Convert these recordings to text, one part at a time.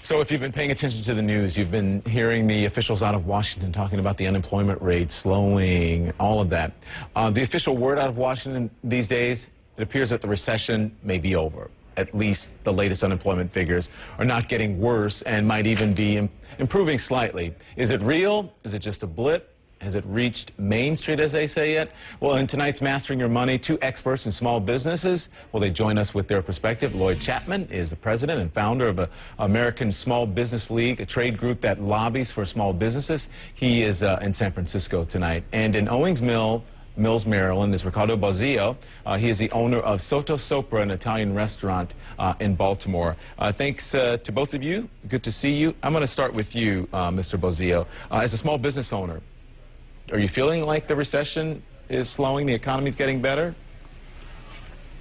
So if you've been paying attention to the news, you've been hearing the officials out of Washington talking about the unemployment rate slowing, all of that. The official word out of Washington these days, it appears that the recession may be over. At least the latest unemployment figures are not getting worse and might even be improving slightly. Is it real? Is it just a blip? Has it reached Main Street, as they say, yet? Well, in tonight's Mastering Your Money, two experts in small businesses. Well, they join us with their perspective. Lloyd Chapman is the president and founder of the American Small Business League, a trade group that lobbies for small businesses. He is in San Francisco tonight. And in Owings Mills, Maryland, is Ricardo Bozio. He is the owner of Sotto Sopra, an Italian restaurant in Baltimore. Thanks to both of you. Good to see you. I'm going to start with you, Mr. Bozio. As a small business owner, are you feeling like the recession is slowing, the economy is getting better?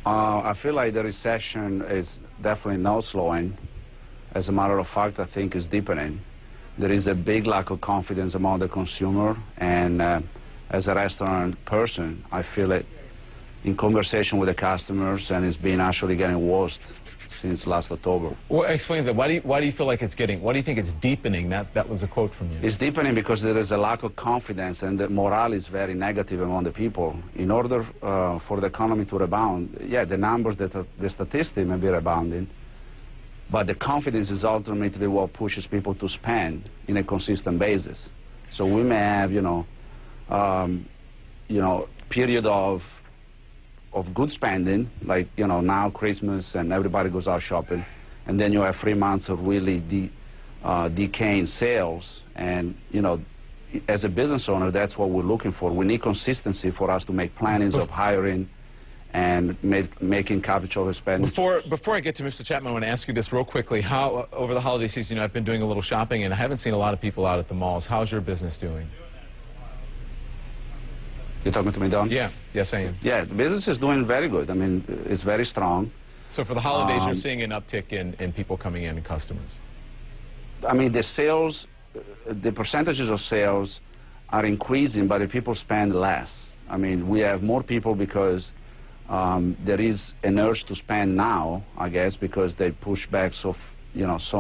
I feel like the recession is definitely not slowing. As a matter of fact, I think it's deepening. There is a big lack of confidence among the consumer, and as a restaurant person, I feel it in conversation with the customers, and it's been actually getting worse since last October. Well, explain that. Why do you feel like it's getting, why do you think it's deepening? That was a quote from you. It's deepening because there is a lack of confidence, and the morale is very negative among the people. In order for the economy to rebound, yeah, the numbers, the statistics may be rebounding, but the confidence is ultimately what pushes people to spend in a consistent basis. So we may have, period of good spending, like, now Christmas and everybody goes out shopping, and then you have 3 months of really decaying sales. And, as a business owner, that's what we're looking for. We need consistency for us to make plannings of hiring and making capital expenditures. Before I get to Mr. Chapman, I want to ask you this real quickly. How, over the holiday season, I've been doing a little shopping, and I haven't seen a lot of people out at the malls. How's your business doing? You're talking to me, Don? Yeah, yes, I am. Yeah, the business is doing very good. I mean, it's very strong. So for the holidays, you're seeing an uptick in people coming in and customers? I mean, the sales, the percentages of sales are increasing, but the people spend less. I mean, we have more people because there is an urge to spend now, I guess, because they push back so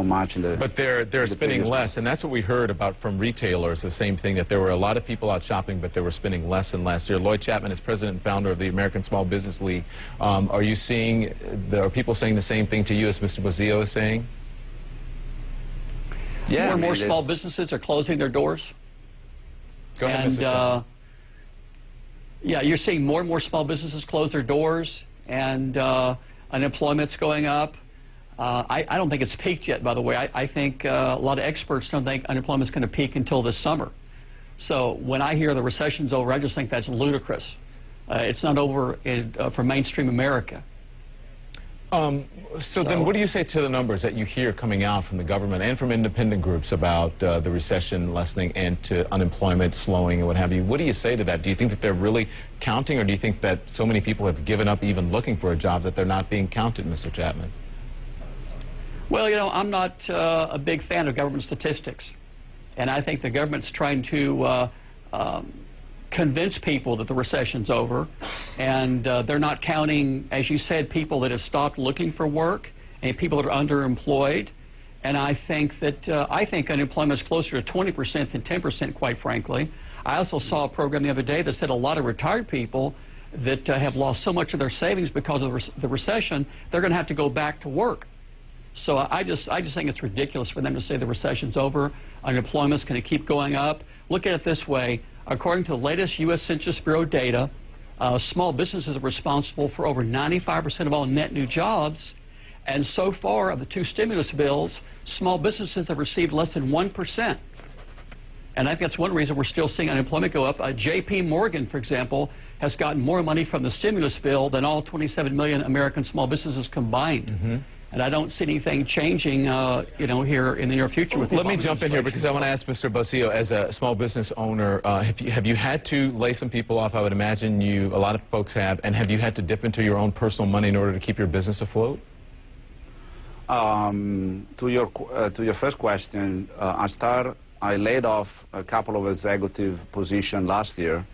much in the... But they're spending less, and that's what we heard about from retailers, the same thing, that there were a lot of people out shopping, but they were spending less and less. Here, Lloyd Chapman is president and founder of the American Small Business League. Are you seeing, are people saying the same thing to you as Mr. Bozio is saying? Yeah, more and more small businesses are closing their doors. Go ahead, Mr. Chapman. Yeah, you're seeing more and more small businesses close their doors, and unemployment's going up. I don't think it's peaked yet, by the way. I think a lot of experts don't think unemployment's going to peak until this summer. So when I hear the recession's over, I just think that's ludicrous. It's not over for mainstream America. So then what do you say to the numbers that you hear coming out from the government and from independent groups about the recession lessening and to unemployment slowing and what have you? What do you say to that? Do you think that they're really counting, or do you think that so many people have given up even looking for a job that they're not being counted, Mr. Chapman? Well, I'm not a big fan of government statistics. And I think the government's trying to convince people that the recession's over. And they're not counting, as you said, people that have stopped looking for work and people that are underemployed. And I think that unemployment is closer to 20% than 10%, quite frankly. I also saw a program the other day that said a lot of retired people that have lost so much of their savings because of the recession, they're going to have to go back to work. So I just think it's ridiculous for them to say the recession's over, unemployment's going to keep going up. Look at it this way. According to the latest U.S. Census Bureau data, small businesses are responsible for over 95% of all net new jobs. And so far, of the two stimulus bills, small businesses have received less than 1%. And I think that's one reason we're still seeing unemployment go up. J.P. Morgan, for example, has gotten more money from the stimulus bill than all 27 million American small businesses combined. Mm-hmm. And I don't see anything changing, here in the near future. Let me jump in here because I want to ask Mr. Bozio, as a small business owner, have you had to lay some people off? I would imagine a lot of folks have. And have you had to dip into your own personal money in order to keep your business afloat? To your first question, I laid off a couple of executive positions last year,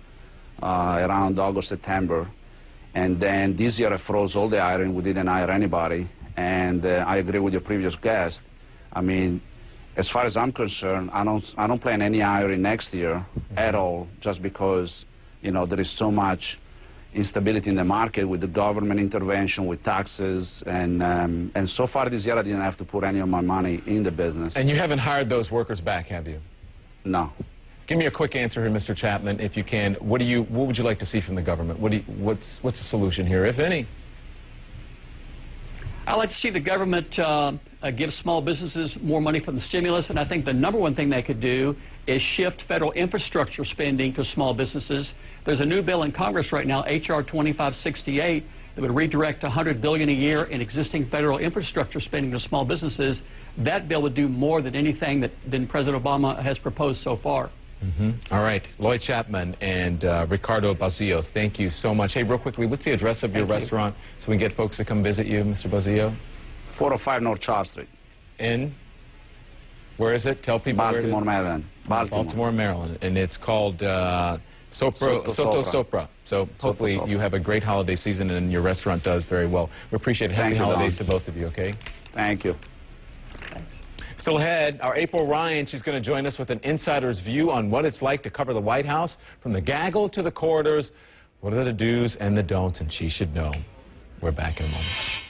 around August, September. And then this year I froze all the hiring. We didn't hire anybody. And I agree with your previous guest. I mean, as far as I'm concerned, I don't plan any hiring next year at all, just because, you know, there is so much instability in the market with the government intervention, with taxes, and so far this year I didn't have to put any of my money in the business. And you haven't hired those workers back, have you? No. Give me a quick answer here, Mr. Chapman, if you can. What would you like to see from the government? What's the solution here, if any? I'd like to see the government give small businesses more money from the stimulus, and I think the number one thing they could do is shift federal infrastructure spending to small businesses. There's a new bill in Congress right now, H.R. 2568, that would redirect $100 billion a year in existing federal infrastructure spending to small businesses. That bill would do more than anything that President Obama has proposed so far. All right, Lloyd Chapman and Ricardo Bazillo, thank you so much. Hey, real quickly, what's the address of your restaurant so we can get folks to come visit you, Mr. Bazillo? 405 North Charles Street. In? Where is it? Tell people Baltimore, where it is. Maryland. Baltimore, Maryland. And it's called Soto Sopra. So hopefully you have a great holiday season and your restaurant does very well. We appreciate it. Happy holidays to both of you, okay? Thank you. Thanks. Still ahead, our April Ryan, she's going to join us with an insider's view on what it's like to cover the White House from the gaggle to the corridors. What are the do's and the don'ts, and she should know. We're back in a moment.